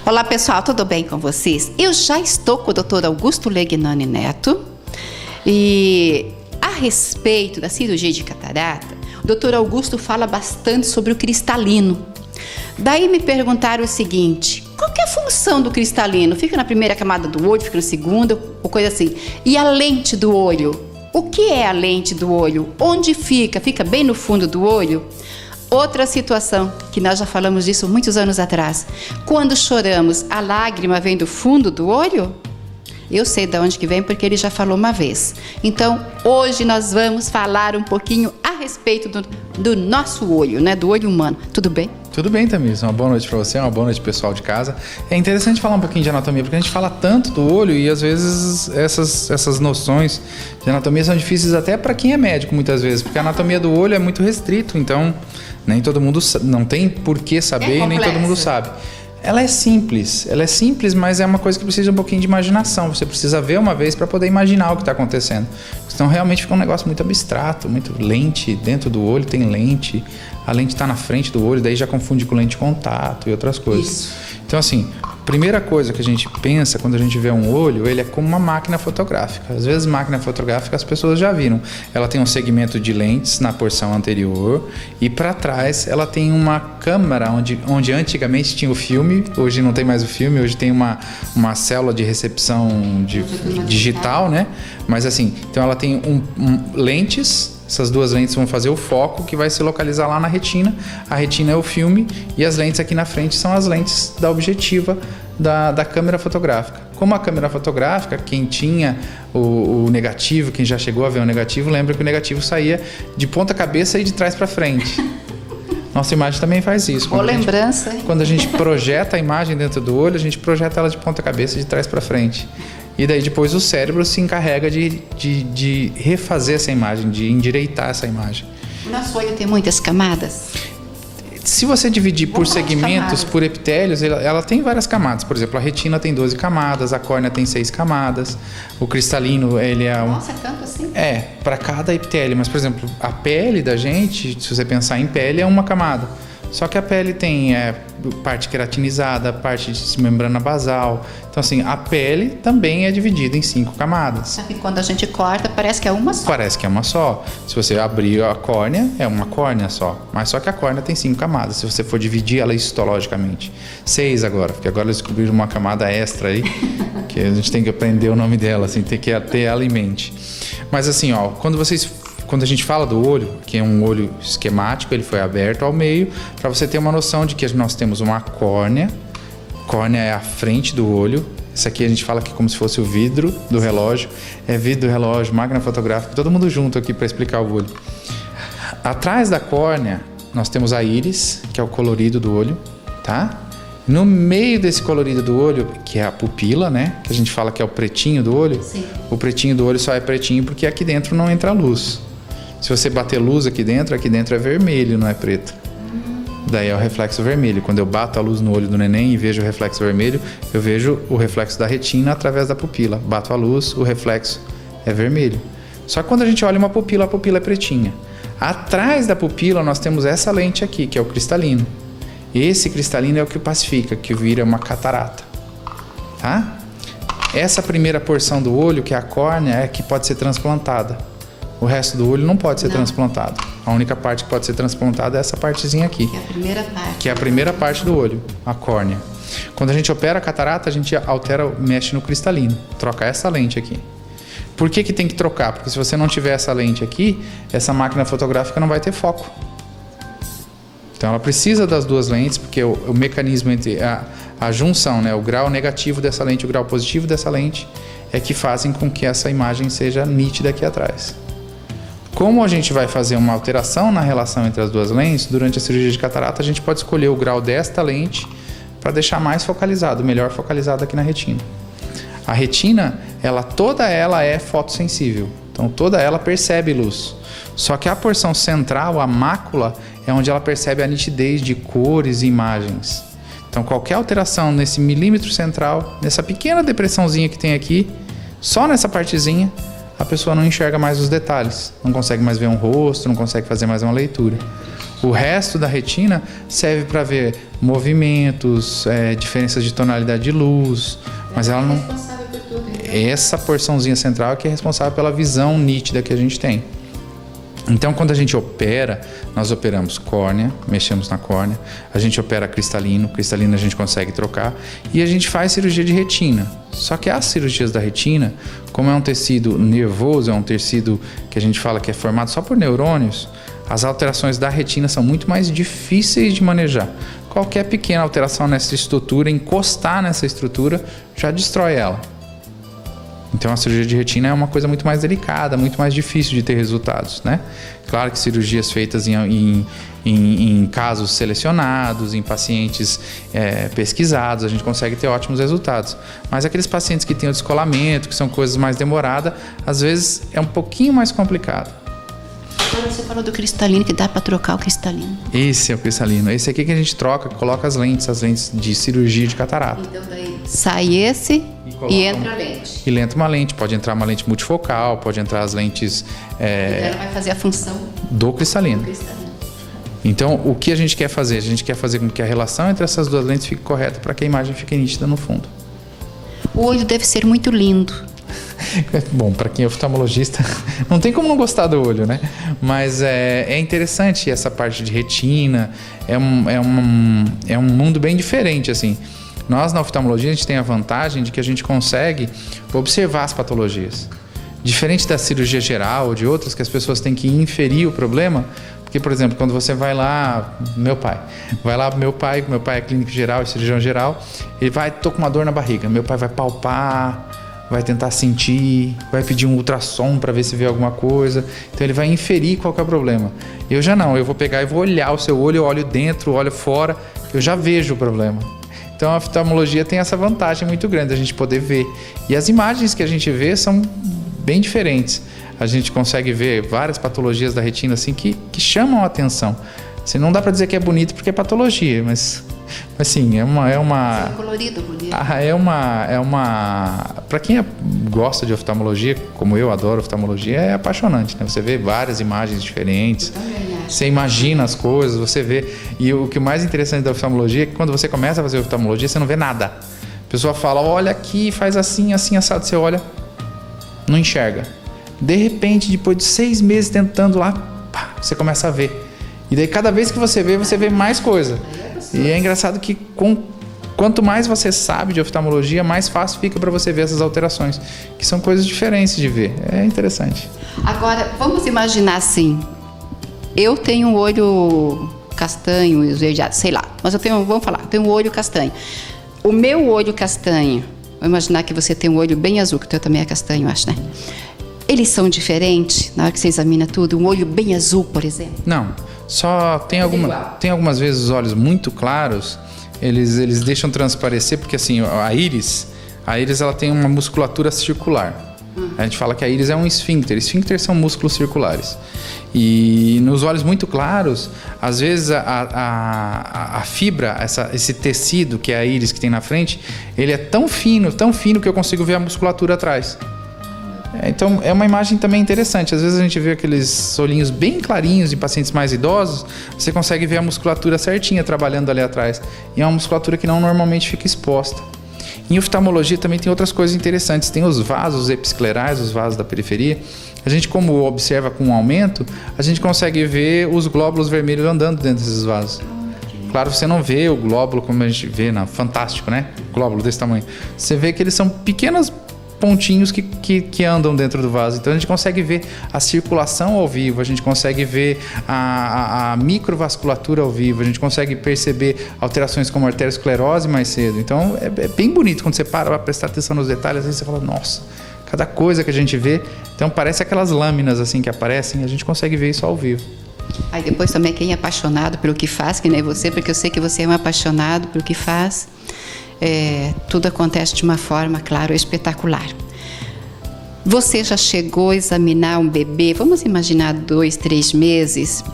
Olá pessoal, tudo bem com vocês? Eu já estou com o Dr. Augusto Legnani Neto e a respeito da cirurgia de catarata, o Dr. Augusto fala bastante sobre o cristalino. Daí me perguntaram o seguinte: qual que é a função do cristalino? Fica na primeira camada do olho, fica na segunda, ou coisa assim. E a lente do olho? O que é a lente do olho? Onde fica? Fica bem no fundo do olho? Outra situação, que nós já falamos disso muitos anos atrás. Quando choramos, a lágrima vem do fundo do olho? Eu sei de onde que vem, porque ele já falou uma vez. Então, hoje nós vamos falar um pouquinho a respeito do nosso olho, né? Do olho humano. Tudo bem? Tudo bem, Tamires. Uma boa noite para você, uma boa noite pessoal de casa. É interessante falar um pouquinho de anatomia, porque a gente fala tanto do olho e às vezes essas noções de anatomia são difíceis até para quem é médico muitas vezes, porque a anatomia do olho é muito restrito, então nem todo mundo não tem por que saber e nem todo mundo sabe. Ela é simples, mas é uma coisa que precisa de um pouquinho de imaginação. Você precisa ver uma vez para poder imaginar o que está acontecendo. Senão realmente fica um negócio muito abstrato, muito lente. Dentro do olho tem lente, a lente está na frente do olho, daí já confunde com lente de contato e outras coisas. Isso. Então assim, a primeira coisa que a gente pensa quando a gente vê um olho, ele é como uma máquina fotográfica. Às vezes máquina fotográfica as pessoas já viram. Ela tem um segmento de lentes na porção anterior e para trás ela tem uma câmera onde antigamente tinha o filme, hoje não tem mais o filme, hoje tem uma célula de recepção digital, né? Mas assim, então ela tem lentes. Essas duas lentes vão fazer o foco que vai se localizar lá na retina. A retina é o filme e as lentes aqui na frente são as lentes da objetiva da câmera fotográfica. Como a câmera fotográfica, quem tinha o negativo, quem já chegou a ver o negativo, lembra que o negativo saía de ponta cabeça e de trás para frente. Nossa imagem também faz isso. Quando a gente projeta a imagem dentro do olho, a gente projeta ela de ponta cabeça e de trás para frente. E daí depois o cérebro se encarrega de refazer essa imagem, de endireitar essa imagem. O nosso olho tem muitas camadas? Se você dividir por segmentos, por epitélios, ela tem várias camadas. Por exemplo, a retina tem 12 camadas, a córnea tem 6 camadas, o cristalino, ele é Nossa, é tanto assim? É, para cada epitélio. Mas, por exemplo, a pele da gente, se você pensar em pele, é uma camada. Só que a pele tem parte queratinizada, parte de membrana basal. Então, assim, a pele também é dividida em 5 camadas. Só que quando a gente corta, parece que é uma só. Parece que é uma só. Se você abrir a córnea, é uma córnea só. Mas só que a córnea tem 5 camadas, se você for dividir ela histologicamente. 6 agora, porque agora eles descobriram uma camada extra aí, que a gente tem que aprender o nome dela, assim, tem que ter ela em mente. Mas assim, ó, quando a gente fala do olho, que é um olho esquemático, ele foi aberto ao meio, para você ter uma noção de que nós temos uma córnea. Córnea é a frente do olho. Isso aqui a gente fala que é como se fosse o vidro do relógio. É vidro do relógio, máquina fotográfica, todo mundo junto aqui para explicar o olho. Atrás da córnea, nós temos a íris, que é o colorido do olho, tá? No meio desse colorido do olho, que é a pupila, né? Que a gente fala que é o pretinho do olho. Sim. O pretinho do olho só é pretinho porque aqui dentro não entra luz. Se você bater luz aqui dentro é vermelho, não é preto. Daí é o reflexo vermelho. Quando eu bato a luz no olho do neném e vejo o reflexo vermelho, eu vejo o reflexo da retina através da pupila. Bato a luz, o reflexo é vermelho. Só que quando a gente olha uma pupila, a pupila é pretinha. Atrás da pupila nós temos essa lente aqui, que é o cristalino. Esse cristalino é o que pacifica, que vira uma catarata. Tá? Essa primeira porção do olho, que é a córnea, é que pode ser transplantada. O resto do olho não pode ser transplantado. A única parte que pode ser transplantada é essa partezinha aqui. Que é a primeira parte. Que é a primeira parte do olho, a córnea. Quando a gente opera a catarata, a gente mexe no cristalino. Troca essa lente aqui. Por que tem que trocar? Porque se você não tiver essa lente aqui, essa máquina fotográfica não vai ter foco. Então ela precisa das duas lentes, porque o mecanismo entre a junção, né, o grau negativo dessa lente e o grau positivo dessa lente é que fazem com que essa imagem seja nítida aqui atrás. Como a gente vai fazer uma alteração na relação entre as duas lentes, durante a cirurgia de catarata a gente pode escolher o grau desta lente para deixar mais focalizado, melhor focalizado aqui na retina. A retina, toda ela é fotossensível, então toda ela percebe luz. Só que a porção central, a mácula, é onde ela percebe a nitidez de cores e imagens. Então qualquer alteração nesse milímetro central, nessa pequena depressãozinha que tem aqui, só nessa partezinha, a pessoa não enxerga mais os detalhes, não consegue mais ver um rosto, não consegue fazer mais uma leitura. O resto da retina serve para ver movimentos, diferenças de tonalidade de luz, mas ela não... responsável por tudo, então. Essa porçãozinha central é que é responsável pela visão nítida que a gente tem. Então, quando a gente opera, nós operamos córnea, mexemos na córnea, a gente opera cristalino a gente consegue trocar, e a gente faz cirurgia de retina. Só que as cirurgias da retina, como é um tecido nervoso, é um tecido que a gente fala que é formado só por neurônios, as alterações da retina são muito mais difíceis de manejar. Qualquer pequena alteração nessa estrutura, encostar nessa estrutura, já destrói ela. Então a cirurgia de retina é uma coisa muito mais delicada, muito mais difícil de ter resultados, né? Claro que cirurgias feitas em casos selecionados, em pacientes pesquisados, a gente consegue ter ótimos resultados. Mas aqueles pacientes que têm o descolamento, que são coisas mais demoradas, às vezes é um pouquinho mais complicado. Agora você falou do cristalino, que dá para trocar o cristalino. Esse é o cristalino. Esse aqui que a gente troca, coloca as lentes de cirurgia de catarata. Então daí sai esse e entra a lente. E entra uma lente, pode entrar uma lente multifocal, pode entrar as lentes Então ela vai fazer a função do cristalino. Então, o que a gente quer fazer? A gente quer fazer com que a relação entre essas duas lentes fique correta para que a imagem fique nítida no fundo. O olho deve ser muito lindo. Bom, para quem é oftalmologista, não tem como não gostar do olho, né? Mas é interessante essa parte de retina, é um mundo bem diferente, assim. Nós, na oftalmologia, a gente tem a vantagem de que a gente consegue observar as patologias. Diferente da cirurgia geral ou de outras que as pessoas têm que inferir o problema, porque, por exemplo, quando você vai lá, meu pai é clínico geral, é cirurgião geral, ele vai, tô com uma dor na barriga, meu pai vai palpar, vai tentar sentir, vai pedir um ultrassom para ver se vê alguma coisa. Então ele vai inferir qual que é o problema. Eu já não, eu vou pegar e vou olhar o seu olho, eu olho dentro, olho fora, eu já vejo o problema. Então a oftalmologia tem essa vantagem muito grande, a gente poder ver. E as imagens que a gente vê são bem diferentes. A gente consegue ver várias patologias da retina assim que chamam a atenção. Assim, não dá para dizer que é bonito porque é patologia, mas assim, é uma colorido, bonito. Para quem gosta de oftalmologia, como eu adoro oftalmologia, é apaixonante, né? Você vê várias imagens diferentes, você imagina as coisas, você vê. E o que mais interessante da oftalmologia é que quando você começa a fazer oftalmologia, você não vê nada. A pessoa fala, olha aqui, faz assim, assim, assado. Você olha, não enxerga. De repente, depois de 6 meses tentando lá, pá, você começa a ver. E daí cada vez que você vê mais coisa. E é engraçado que quanto mais você sabe de oftalmologia, mais fácil fica para você ver essas alterações, que são coisas diferentes de ver. É interessante. Agora, vamos imaginar assim, eu tenho um olho castanho, esverdeado, sei lá, mas eu tenho um olho castanho. O meu olho castanho, vou imaginar que você tem um olho bem azul, que o teu também é castanho, acho, né? Eles são diferentes na hora que você examina tudo? Um olho bem azul, por exemplo? Não, só tem algumas vezes os olhos muito claros, eles deixam transparecer, porque assim, a íris ela tem uma musculatura circular. A gente fala que a íris é um esfíncter. Esfíncteres são músculos circulares. E nos olhos muito claros, às vezes a fibra, esse tecido que é a íris que tem na frente, ele é tão fino que eu consigo ver a musculatura atrás. Então é uma imagem também interessante. Às vezes a gente vê aqueles olhinhos bem clarinhos em pacientes mais idosos, você consegue ver a musculatura certinha trabalhando ali atrás. E é uma musculatura que não normalmente fica exposta. Em oftalmologia também tem outras coisas interessantes. Tem os vasos episclerais, os vasos da periferia. A gente, como observa com um aumento, a gente consegue ver os glóbulos vermelhos andando dentro desses vasos. Claro, você não vê o glóbulo como a gente vê na Fantástico, né? Glóbulo desse tamanho. Você vê que eles são pequenos pontinhos que andam dentro do vaso. Então a gente consegue ver a circulação ao vivo, a gente consegue ver a microvasculatura ao vivo, a gente consegue perceber alterações como arteriosclerose mais cedo. Então é bem bonito quando você para prestar atenção nos detalhes, aí você fala, nossa, cada coisa que a gente vê. Então parece aquelas lâminas assim que aparecem, a gente consegue ver isso ao vivo. Aí depois também quem é apaixonado pelo que faz, que nem você, porque eu sei que você é um apaixonado pelo que faz. Tudo acontece de uma forma, claro, espetacular. Você já chegou a examinar um bebê, vamos imaginar 2, 3 meses,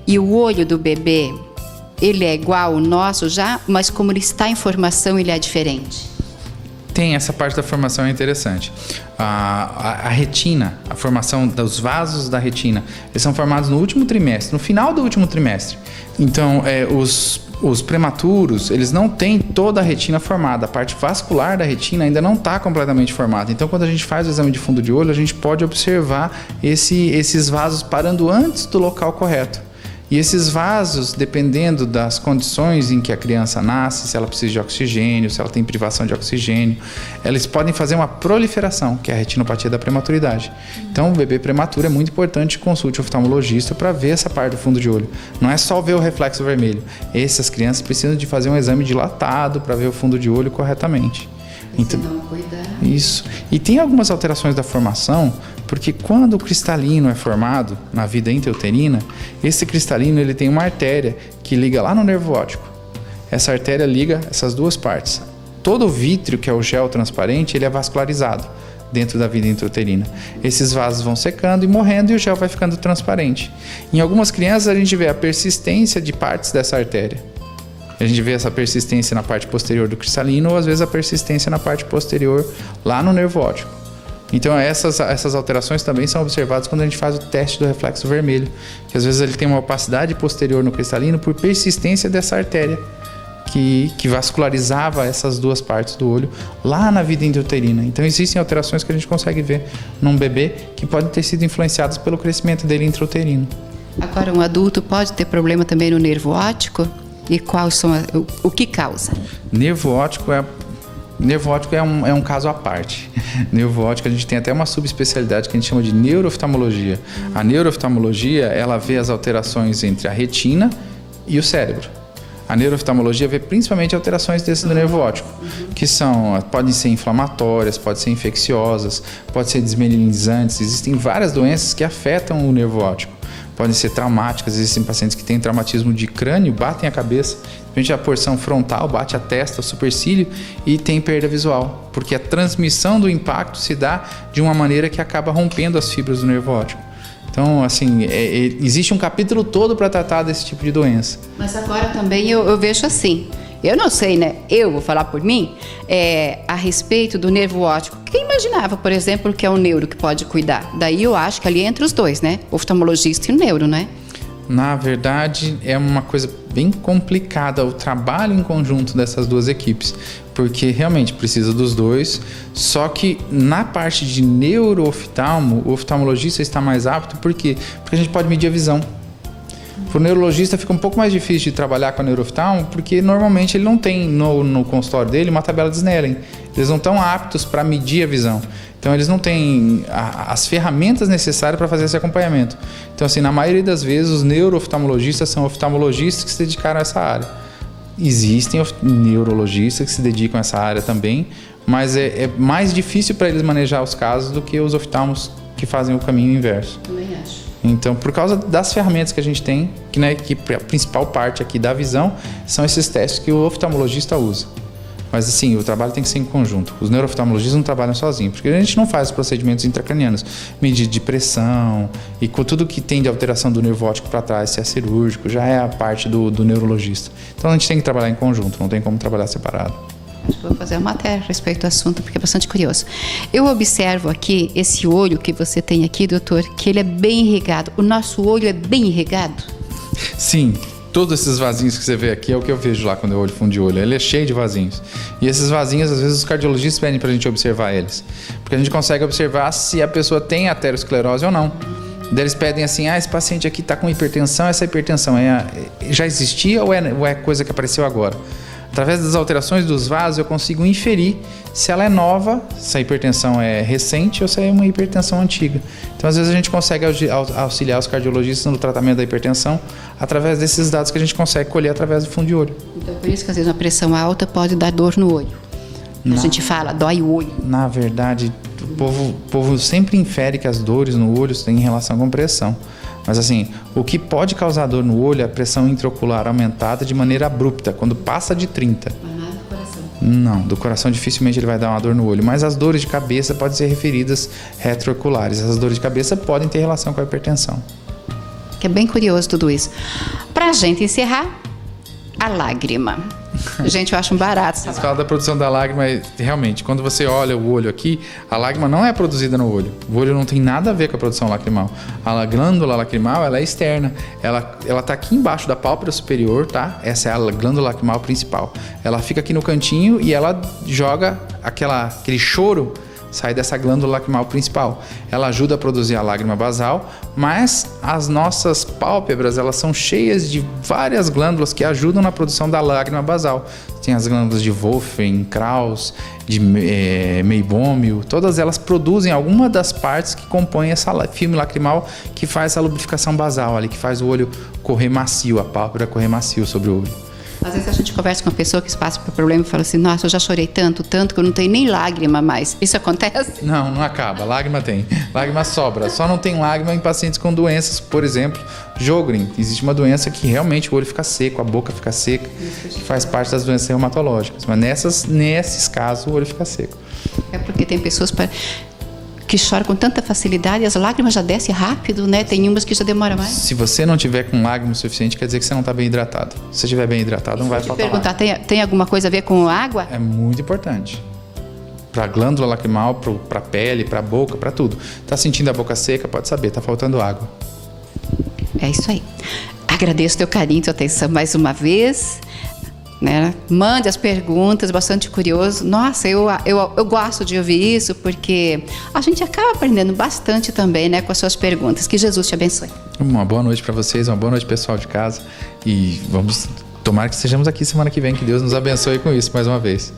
e o olho do bebê, ele é igual ao nosso já, mas como ele está em formação, ele é diferente? Tem, essa parte da formação é interessante. A retina, a formação dos vasos da retina, eles são formados no último trimestre, no final do último trimestre. Então, os prematuros, eles não têm toda a retina formada. A parte vascular da retina ainda não está completamente formada. Então, quando a gente faz o exame de fundo de olho, a gente pode observar esses vasos parando antes do local correto. E esses vasos, dependendo das condições em que a criança nasce, se ela precisa de oxigênio, se ela tem privação de oxigênio, eles podem fazer uma proliferação, que é a retinopatia da prematuridade. Então, o bebê prematuro é muito importante que consulte o oftalmologista para ver essa parte do fundo de olho. Não é só ver o reflexo vermelho. Essas crianças precisam de fazer um exame dilatado para ver o fundo de olho corretamente. Então, isso. E tem algumas alterações da formação, porque quando o cristalino é formado na vida intrauterina, esse cristalino ele tem uma artéria que liga lá no nervo óptico. Essa artéria liga essas duas partes. Todo o vítreo, que é o gel transparente, ele é vascularizado dentro da vida intrauterina. Esses vasos vão secando e morrendo e o gel vai ficando transparente. Em algumas crianças a gente vê a persistência de partes dessa artéria. A gente vê essa persistência na parte posterior do cristalino ou às vezes a persistência na parte posterior lá no nervo óptico. Então essas alterações também são observadas quando a gente faz o teste do reflexo vermelho, que às vezes ele tem uma opacidade posterior no cristalino por persistência dessa artéria que vascularizava essas duas partes do olho lá na vida intrauterina. Então existem alterações que a gente consegue ver num bebê que podem ter sido influenciadas pelo crescimento dele intrauterino. Agora, um adulto pode ter problema também no nervo óptico? E quais são o que causa? Nervo óptico é um caso à parte. Nervo óptico, a gente tem até uma subespecialidade que a gente chama de neurooftalmologia. A neurooftalmologia, ela vê as alterações entre a retina e o cérebro. A neurooftalmologia vê principalmente alterações desse do nervo óptico, que podem ser inflamatórias, podem ser infecciosas, podem ser desmelinizantes. Existem várias doenças que afetam o nervo óptico. Podem ser traumáticas, existem pacientes que têm traumatismo de crânio, batem a cabeça, a porção frontal, bate a testa, o supercílio e tem perda visual, porque a transmissão do impacto se dá de uma maneira que acaba rompendo as fibras do nervo óptico. Então, assim, existe um capítulo todo para tratar desse tipo de doença. Mas agora também eu vejo assim, eu não sei, né? Eu vou falar por mim, a respeito do nervo óptico. Quem imaginava, por exemplo, que é o neuro que pode cuidar? Daí eu acho que ali entre os dois, né? O oftalmologista e o neuro, né? Na verdade, é uma coisa bem complicada o trabalho em conjunto dessas duas equipes, porque realmente precisa dos dois, só que na parte de neurooftalmo, o oftalmologista está mais apto, por quê? Porque a gente pode medir a visão. Para o neurologista fica um pouco mais difícil de trabalhar com a neurooftalmo, porque normalmente ele não tem no consultório dele uma tabela de Snellen. Eles não estão aptos para medir a visão. Então eles não têm as ferramentas necessárias para fazer esse acompanhamento. Então assim, na maioria das vezes os neurooftalmologistas são oftalmologistas que se dedicaram a essa área. Existem neurologistas que se dedicam a essa área também, mas é mais difícil para eles manejar os casos do que os oftalmos que fazem o caminho inverso. Também acho. Então, por causa das ferramentas que a gente tem, que a principal parte aqui da visão são esses testes que o oftalmologista usa. Mas assim, o trabalho tem que ser em conjunto. Os neurooftalmologistas não trabalham sozinhos, porque a gente não faz os procedimentos intracranianos, medida de pressão e com tudo que tem de alteração do nervo óptico para trás, se é cirúrgico, já é a parte do neurologista. Então a gente tem que trabalhar em conjunto, não tem como trabalhar separado. Vou fazer uma matéria a respeito do assunto, porque é bastante curioso. Eu observo aqui esse olho que você tem aqui, doutor, que ele é bem irrigado. O nosso olho é bem irrigado? Sim. Todos esses vasinhos que você vê aqui é o que eu vejo lá quando eu olho fundo de olho. Ele é cheio de vasinhos. E esses vasinhos, às vezes, os cardiologistas pedem pra gente observar eles. Porque a gente consegue observar se a pessoa tem aterosclerose ou não. Daí eles pedem assim, esse paciente aqui tá com hipertensão, essa hipertensão já existia ou é coisa que apareceu agora? Através das alterações dos vasos, eu consigo inferir se ela é nova, se a hipertensão é recente ou se é uma hipertensão antiga. Então, às vezes, a gente consegue auxiliar os cardiologistas no tratamento da hipertensão através desses dados que a gente consegue colher através do fundo de olho. Então, por isso que, às vezes, uma pressão alta pode dar dor no olho. A gente fala, dói o olho. Na verdade, o povo sempre infere que as dores no olho têm relação com pressão. Mas assim, o que pode causar dor no olho é a pressão intraocular aumentada de maneira abrupta, quando passa de 30. Mas nada do coração? Não, do coração dificilmente ele vai dar uma dor no olho, mas as dores de cabeça podem ser referidas retrooculares. Essas dores de cabeça podem ter relação com a hipertensão. Que é bem curioso tudo isso. Pra gente encerrar, a lágrima. Gente, eu acho um barato. Você fala da produção da lágrima, realmente, quando você olha o olho aqui, a lágrima não é produzida no olho. O olho não tem nada a ver com a produção lacrimal. A glândula lacrimal, ela é externa. Ela tá aqui embaixo da pálpebra superior, tá? Essa é a glândula lacrimal principal. Ela fica aqui no cantinho e ela joga aquele choro, sai dessa glândula lacrimal principal. Ela ajuda a produzir a lágrima basal, mas as nossas pálpebras, elas são cheias de várias glândulas que ajudam na produção da lágrima basal. Tem as glândulas de Wolfram, Krauss, de Meibomil, todas elas produzem alguma das partes que compõem essa filme lacrimal que faz essa lubrificação basal ali, que faz o olho correr macio, a pálpebra correr macio sobre o olho. Às vezes a gente conversa com uma pessoa que passa por problema e fala assim, nossa, eu já chorei tanto que eu não tenho nem lágrima mais. Isso acontece? Não acaba. Lágrima tem. Lágrima sobra. Só não tem lágrima em pacientes com doenças, por exemplo, Sjögren. Existe uma doença que realmente o olho fica seco, a boca fica seca, que faz parte das doenças reumatológicas. Mas nesses casos o olho fica seco. É porque tem pessoas que choram com tanta facilidade e as lágrimas já descem rápido, né? Tem umas que já demoram mais. Se você não tiver com lágrima o suficiente, quer dizer que você não está bem hidratado. Se você estiver bem hidratado, não vai faltar lágrima. Perguntar, tem alguma coisa a ver com água? É muito importante. Para a glândula lacrimal, para a pele, para a boca, para tudo. Tá sentindo a boca seca, pode saber, tá faltando água. É isso aí. Agradeço teu carinho, tua atenção mais uma vez. Né? Mande as perguntas, bastante curioso. Nossa, eu gosto de ouvir isso porque a gente acaba aprendendo bastante também, né, com as suas perguntas. Que Jesus te abençoe. Uma boa noite para vocês, uma boa noite pessoal de casa e tomara que estejamos aqui semana que vem, que Deus nos abençoe com isso mais uma vez.